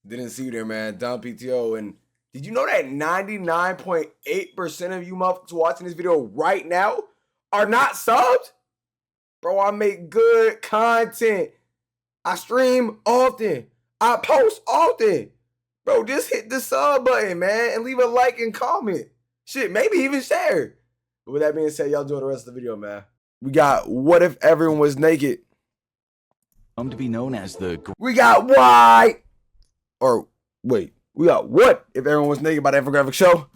Didn't see you there, man. DomPTO. And did you know that 99.8% of you motherfuckers watching this video right now are not subbed? Bro, I make good content. I stream often. I post often. Bro, just hit the sub button, man, and leave a like and comment. Shit, maybe even share. But with that being said, y'all enjoy the rest of the video, man. We got what if everyone was naked? Come to be known as the... We got why? Or wait, we got what if everyone was naked by the infographic show?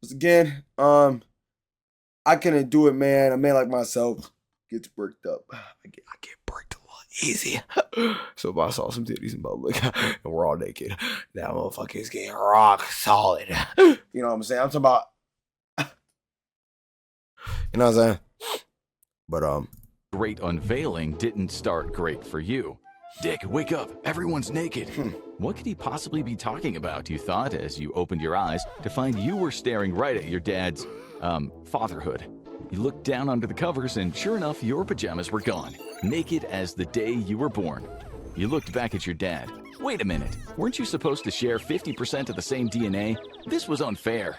Once again, I couldn't do it, man. A man like myself gets bricked up. I get bricked a lot easy. So if I saw some titties in public and we're all naked, that motherfucker's getting rock solid. You know what I'm saying? I'm talking about, you know what I'm saying? But great unveiling didn't start great for you. Dick, wake up. Everyone's naked. What could he possibly be talking about, you thought, as you opened your eyes to find you were staring right at your dad's, fatherhood. You looked down under the covers and sure enough, your pajamas were gone, naked as the day you were born. You looked back at your dad. Wait a minute, weren't you supposed to share 50% of the same DNA? This was unfair.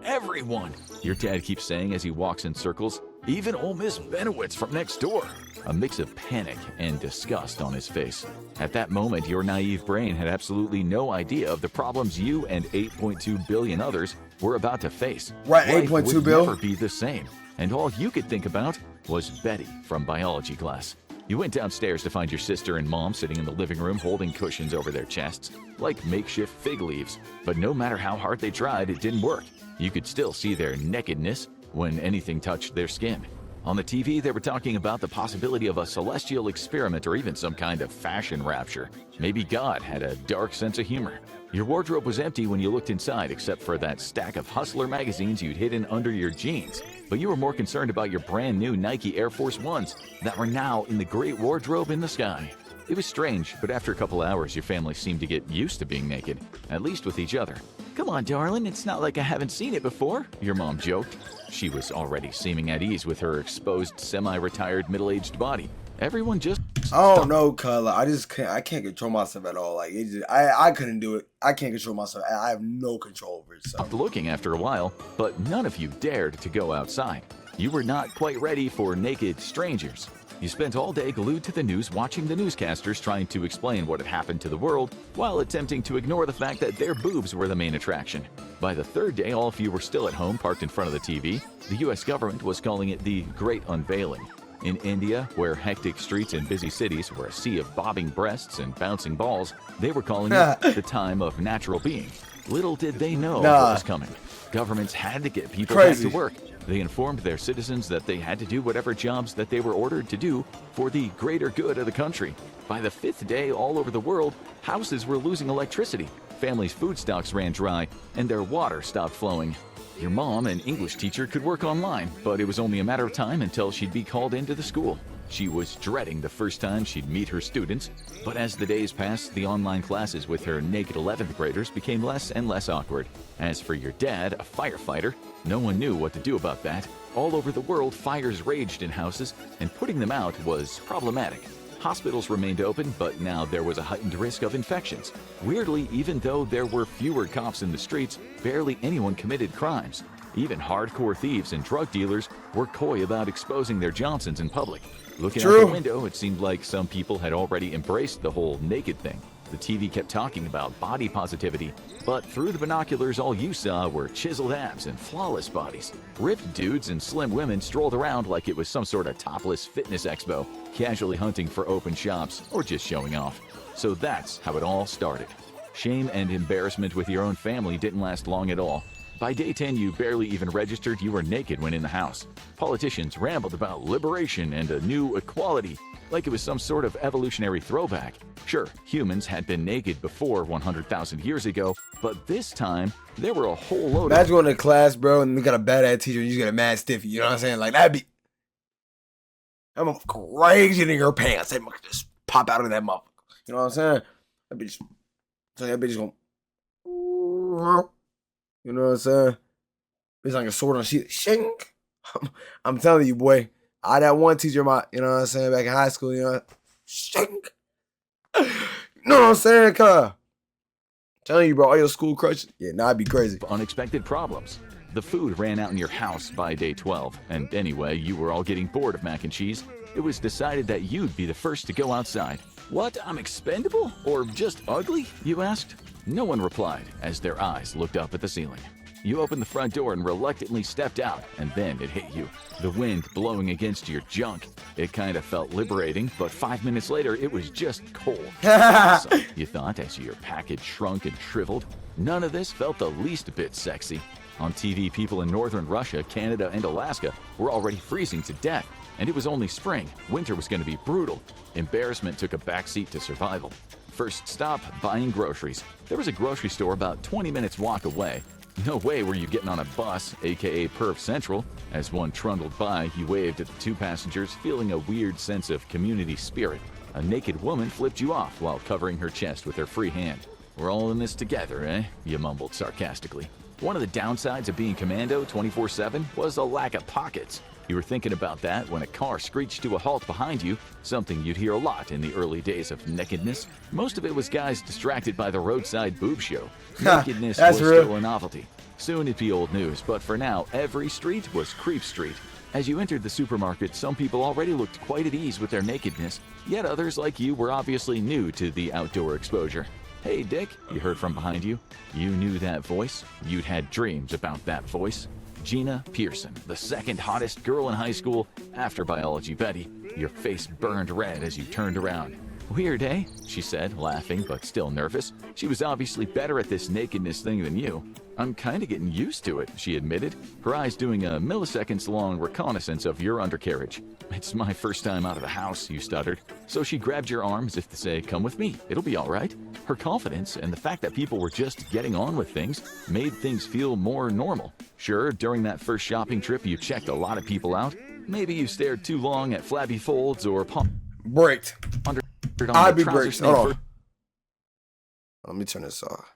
Everyone, your dad keeps saying as he walks in circles, even Ole Miss Benowitz from next door. A mix of panic and disgust on his face. At that moment, your naive brain had absolutely no idea of the problems you and 8.2 billion others were about to face. Right, Life 8.2 would bill. never be the same, and all you could think about was Betty from biology class. You went downstairs to find your sister and mom sitting in the living room holding cushions over their chests, like makeshift fig leaves. But no matter how hard they tried, it didn't work. You could still see their nakedness when anything touched their skin. On the TV, they were talking about the possibility of a celestial experiment or even some kind of fashion rapture. Maybe God had a dark sense of humor. Your wardrobe was empty when you looked inside, except for that stack of Hustler magazines you'd hidden under your jeans. But you were more concerned about your brand new Nike Air Force Ones that were now in the great wardrobe in the sky. It was strange, but after a couple hours, your family seemed to get used to being naked, at least with each other. Come on, darling, it's not like I haven't seen it before, your mom joked. She was already seeming at ease with her exposed, semi-retired, middle-aged body. Everyone just... Oh no, color. I can't control myself at all. Like I couldn't do it. I can't control myself. I have no control over it. So. Stopped looking after a while, but none of you dared to go outside. You were not quite ready for naked strangers. You spent all day glued to the news watching the newscasters trying to explain what had happened to the world while attempting to ignore the fact that their boobs were the main attraction. By the third day, all of you were still at home parked in front of the TV. The US government was calling it the Great Unveiling. In India, where hectic streets and busy cities were a sea of bobbing breasts and bouncing balls, they were calling it the time of natural being. Little did they know what was coming. Governments had to get people back to work. They informed their citizens that they had to do whatever jobs that they were ordered to do for the greater good of the country. By the fifth day, all over the world, houses were losing electricity, families' food stocks ran dry, and their water stopped flowing. Your mom, an English teacher, could work online, but it was only a matter of time until she'd be called into the school. She was dreading the first time she'd meet her students, but as the days passed, the online classes with her naked 11th graders became less and less awkward. As for your dad, a firefighter, no one knew what to do about that. All over the world, fires raged in houses, and putting them out was problematic. Hospitals remained open, but now there was a heightened risk of infections. Weirdly, even though there were fewer cops in the streets, barely anyone committed crimes. Even hardcore thieves and drug dealers were coy about exposing their Johnsons in public. Looking out the window, it seemed like some people had already embraced the whole naked thing. The TV kept talking about body positivity, but through the binoculars all you saw were chiseled abs and flawless bodies. Ripped dudes and slim women strolled around like it was some sort of topless fitness expo, casually hunting for open shops or just showing off. So that's how it all started. Shame and embarrassment with your own family didn't last long at all. By day 10, you barely even registered you were naked when in the house. Politicians rambled about liberation and a new equality, like it was some sort of evolutionary throwback. Sure, humans had been naked before 100,000 years ago, but this time, there were a whole load Imagine going to class, bro, and you got a bad-ass teacher and you just get a mad stiffy. You know what I'm saying? Like, that'd be... I'm crazy in your pants. That motherfucker just pop out of that motherfucker. You know what I'm saying? That bitch... So that bitch going... You know what I'm saying? It's like a sword on a sheet. Shink. I'm telling you, boy. I that one teacher, you know what I'm saying, back in high school, you know, shink. You know what I'm saying, cuz? Telling you, bro, all your school crushes. Yeah, nah, I'd be crazy. Unexpected problems. The food ran out in your house by day 12, and anyway, you were all getting bored of mac and cheese. It was decided that you'd be the first to go outside. What, I'm expendable? Or just ugly, you asked? No one replied as their eyes looked up at the ceiling. You opened the front door and reluctantly stepped out, and then it hit you. The wind blowing against your junk. It kind of felt liberating, but 5 minutes later, it was just cold. So, you thought as your package shrunk and shriveled. None of this felt the least bit sexy. On TV, people in northern Russia, Canada, and Alaska were already freezing to death. And it was only spring. Winter was going to be brutal. Embarrassment took a backseat to survival. First stop, buying groceries. There was a grocery store about 20 minutes walk away. No way were you getting on a bus, aka Perv Central. As one trundled by, he waved at the two passengers, feeling a weird sense of community spirit. A naked woman flipped you off while covering her chest with her free hand. We're all in this together, eh? You mumbled sarcastically. One of the downsides of being commando 24/7 was a lack of pockets. You were thinking about that when a car screeched to a halt behind you, something you'd hear a lot in the early days of nakedness. Most of it was guys distracted by the roadside boob show. Nakedness was still a novelty. Soon it'd be old news, but for now, every street was Creep Street. As you entered the supermarket, some people already looked quite at ease with their nakedness, yet others like you were obviously new to the outdoor exposure. Hey, Dick, you heard from behind you. You knew that voice. You'd had dreams about that voice. Gina Pearson, the second hottest girl in high school after Biology Betty. Your face burned red as you turned around. Weird, eh? She said, laughing but still nervous. She was obviously better at this nakedness thing than you. I'm kind of getting used to it, she admitted, her eyes doing a milliseconds-long reconnaissance of your undercarriage. It's my first time out of the house, you stuttered. So she grabbed your arm as if to say, come with me, it'll be all right. Her confidence and the fact that people were just getting on with things made things feel more normal. Sure, during that first shopping trip you checked a lot of people out. Maybe you stared too long at flabby folds or Braked. I'd be braked. Hold on. Let me turn this off.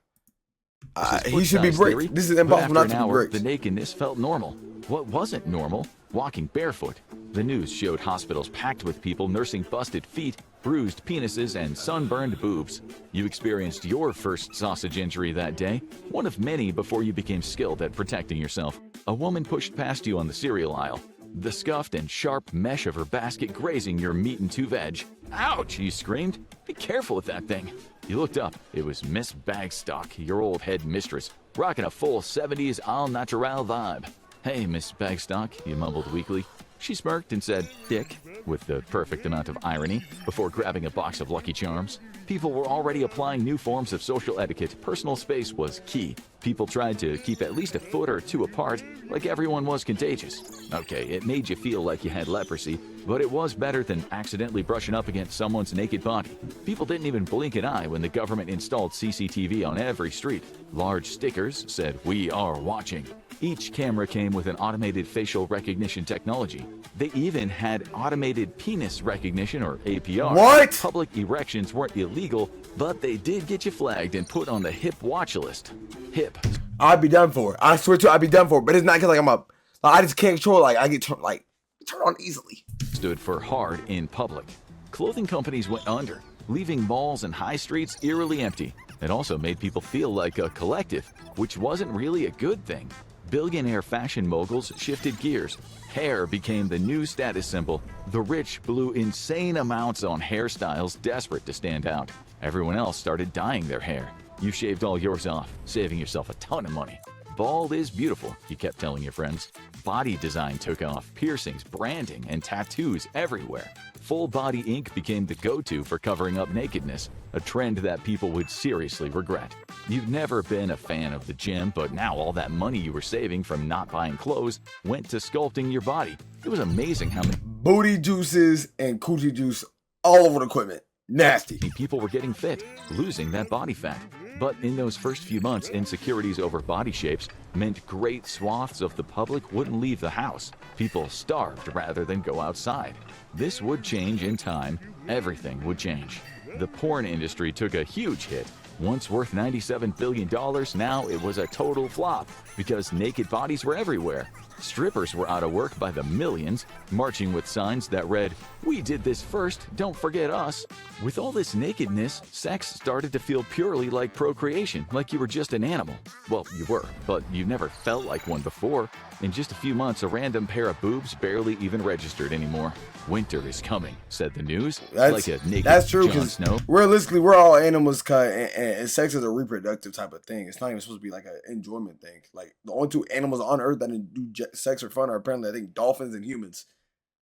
He should be braked. This is impossible not to be braked. The nakedness felt normal. What wasn't normal? Walking barefoot. The news showed hospitals packed with people nursing busted feet, bruised penises, and sunburned boobs. You experienced your first sausage injury that day, one of many before you became skilled at protecting yourself. A woman pushed past you on the cereal aisle, the scuffed and sharp mesh of her basket grazing your meat and two veg. Ouch, you screamed. Be careful with that thing. You looked up. It was Miss Bagstock, your old head mistress, rocking a full 70s all natural vibe. Hey, Miss Bagstock, you mumbled weakly. She smirked and said, Dick, with the perfect amount of irony, before grabbing a box of Lucky Charms. People were already applying new forms of social etiquette. Personal space was key. People tried to keep at least a foot or two apart, like everyone was contagious. Okay, it made you feel like you had leprosy, but it was better than accidentally brushing up against someone's naked body. People didn't even blink an eye when the government installed CCTV on every street. Large stickers said, "We are watching." Each camera came with an automated facial recognition technology. They even had automated penis recognition, or APR. What? Public erections weren't illegal, but they did get you flagged and put on the HIP watch list. HIP. I'd be done for it. I swear to you, I'd be done for it. But it's not because I just can't control. I get turned on easily. Stood for hard in public. Clothing companies went under, leaving malls and high streets eerily empty. It also made people feel like a collective, which wasn't really a good thing. Billionaire fashion moguls shifted gears. Hair became the new status symbol. The rich blew insane amounts on hairstyles, desperate to stand out. Everyone else started dyeing their hair. You shaved all yours off, saving yourself a ton of money. Bald is beautiful, you kept telling your friends. Body design took off, piercings, branding, and tattoos everywhere. Full body ink became the go-to for covering up nakedness, a trend that people would seriously regret. You've never been a fan of the gym, but now all that money you were saving from not buying clothes went to sculpting your body. It was amazing how many booty juices and coochie juice all over the equipment. Nasty. People were getting fit, losing that body fat. But in those first few months, insecurities over body shapes meant great swaths of the public wouldn't leave the house. People starved rather than go outside. This would change in time. Everything would change. The porn industry took a huge hit. Once worth $97 billion, now it was a total flop because naked bodies were everywhere. Strippers were out of work by the millions, marching with signs that read, "We did this first, don't forget us." With all this nakedness, sex started to feel purely like procreation, like you were just an animal. Well, you were, but you never felt like one before. In just a few months, a random pair of boobs barely even registered anymore. "Winter is coming," said the news. That's, like a naked that's true, Jon because Snow. realistically, we're all animals, and sex is a reproductive type of thing. It's not even supposed to be like an enjoyment thing. Like, the only two animals on Earth that do sex or fun are apparently, I think, dolphins and humans.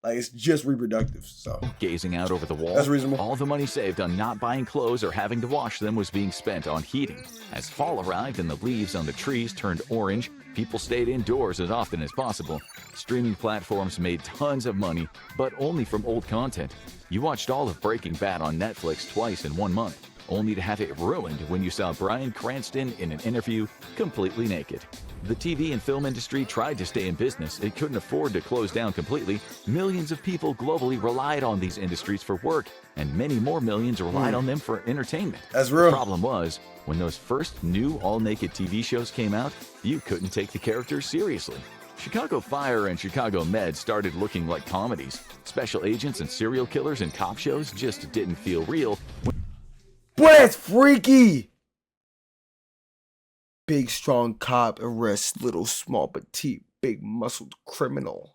Like, it's just reproductive, so. Gazing out over the wall, That's reasonable. all the money saved on not buying clothes or having to wash them was being spent on heating. As fall arrived and the leaves on the trees turned orange, people stayed indoors as often as possible. Streaming platforms made tons of money, but only from old content. You watched all of Breaking Bad on Netflix twice in 1 month, only to have it ruined when you saw Bryan Cranston in an interview completely naked. The TV and film industry tried to stay in business. It couldn't afford to close down completely. Millions of people globally relied on these industries for work, and many more millions relied on them for entertainment. That's real. The problem was, when those first new all-naked TV shows came out, you couldn't take the characters seriously. Chicago Fire and Chicago Med started looking like comedies. Special agents and serial killers and cop shows just didn't feel real. Boy, that's freaky! Big, strong cop arrests little, small, petite, big, muscled criminal.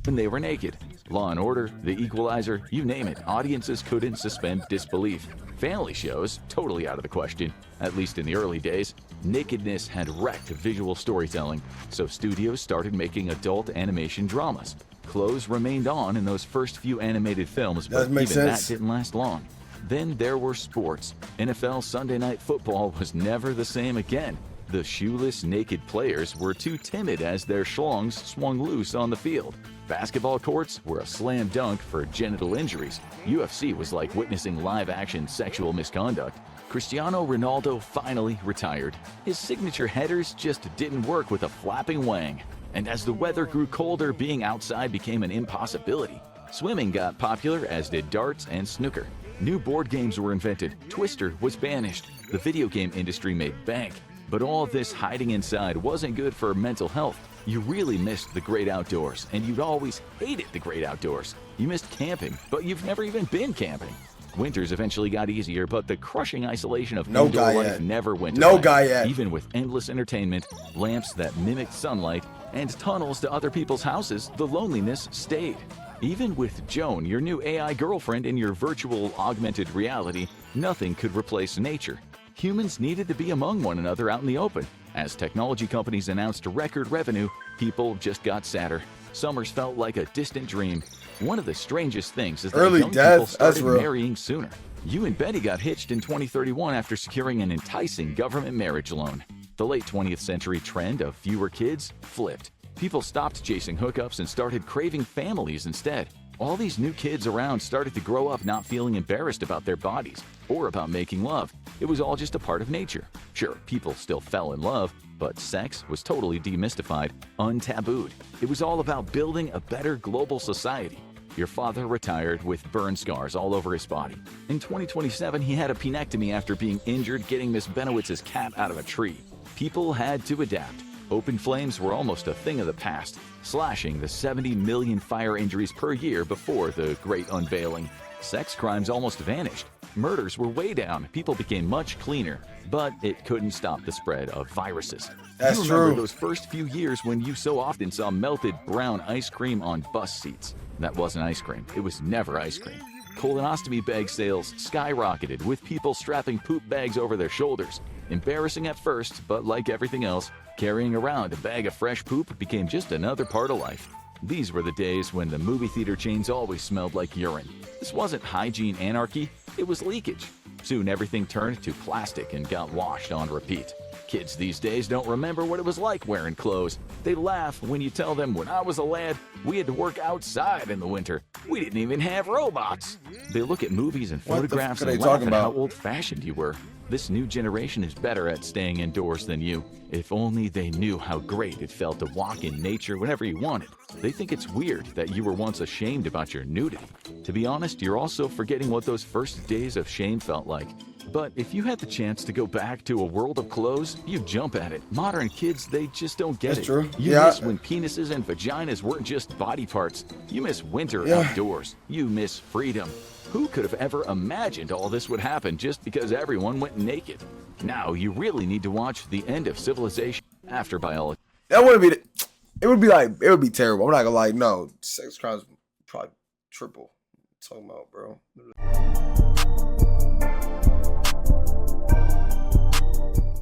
When they were naked. Law and Order, The Equalizer, you name it, audiences couldn't suspend disbelief. Family shows, totally out of the question, at least in the early days. Nakedness had wrecked visual storytelling, so studios started making adult animation dramas. Clothes remained on in those first few animated films, but even that didn't last long. Then there were sports. NFL Sunday Night Football was never the same again. The shoeless, naked players were too timid as their schlongs swung loose on the field. Basketball courts were a slam dunk for genital injuries. UFC was like witnessing live-action sexual misconduct. Cristiano Ronaldo finally retired. His signature headers just didn't work with a flapping wang. And as the weather grew colder, being outside became an impossibility. Swimming got popular, as did darts and snooker. New board games were invented. Twister was banished. The video game industry made bank. But all this hiding inside wasn't good for mental health. You really missed the great outdoors, and you'd always hated the great outdoors. You missed camping, but you've never even been camping. Winters eventually got easier, but the crushing isolation of indoor life never went away. Even with endless entertainment, lamps that mimicked sunlight, and tunnels to other people's houses, the loneliness stayed. Even with Joan, your new AI girlfriend in your virtual augmented reality, nothing could replace nature. Humans needed to be among one another out in the open. As technology companies announced record revenue, people just got sadder. Summers felt like a distant dream. One of the strangest things is that young people started marrying sooner. You and Betty got hitched in 2031 after securing an enticing government marriage loan. The late 20th century trend of fewer kids flipped. People stopped chasing hookups and started craving families instead. All these new kids around started to grow up not feeling embarrassed about their bodies or about making love. It was all just a part of nature. Sure, people still fell in love, but sex was totally demystified, untabooed. It was all about building a better global society. Your father retired with burn scars all over his body. In 2027, he had a penectomy after being injured getting Miss Benowitz's cat out of a tree. People had to adapt. Open flames were almost a thing of the past, slashing the 70 million fire injuries per year before the Great Unveiling. Sex crimes almost vanished. Murders were way down. People became much cleaner, but it couldn't stop the spread of viruses. That's you remember true. those first few years when you so often saw melted brown ice cream on bus seats. That wasn't ice cream. It was never ice cream. Colonostomy bag sales skyrocketed, with people strapping poop bags over their shoulders. Embarrassing at first, but like everything else, carrying around a bag of fresh poop became just another part of life. These were the days when the movie theater chains always smelled like urine. This wasn't hygiene anarchy, it was leakage. Soon everything turned to plastic and got washed on repeat. Kids these days don't remember what it was like wearing clothes. They laugh when you tell them, when I was a lad, we had to work outside in the winter. We didn't even have robots. They look at movies and photographs and laugh at how old-fashioned you were. This new generation is better at staying indoors than you. If only they knew how great it felt to walk in nature whenever you wanted. They think it's weird that you were once ashamed about your nudity. To be honest, you're also forgetting what those first days of shame felt like. But if you had the chance to go back to a world of clothes, you'd jump at it. Modern kids, they just don't get That's it. true. You Yeah. miss when penises and vaginas weren't just body parts. You miss winter outdoors. You miss freedom. Who could have ever imagined all this would happen just because everyone went naked? Now you really need to watch The End of Civilization after biology. That wouldn't be. It would be like, it would be terrible. I'm not gonna lie. No, sex crimes probably triple. What I'm talking about, bro.